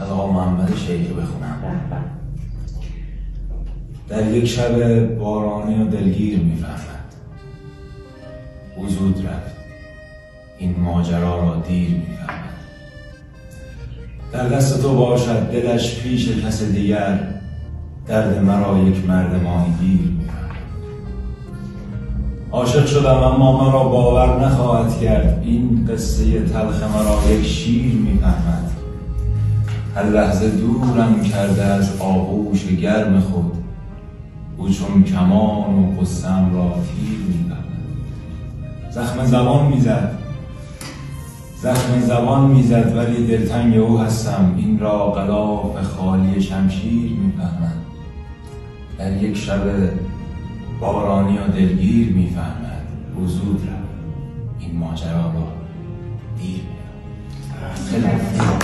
از آقا محمد شیخی بخونم. در یک شب بارانی و دلگیر میفهمد او زود رفت، این ماجرا را دیر میفهمد. در دست تو باشد دلش پیش کس دیگر، درد مرا یک مرد ماهیگیر میفهمد. عاشق شدم اما مرا باور نخواهد کرد، این قصه تلخ مرا یک شیر میفهمد. هر لحظه دورم کرده از آغوش گرم خود، او چون کمان و قصه‌ام را تیر می‌فهمد. زخم زبان میزد ولی دلتنگ او هستم، این را غلاف خالی شمشیر می‌فهمد. در یک شب بارانی و دلگیر می‌فهمد او زود رفت، این ماجرا را دیر می‌فهمد.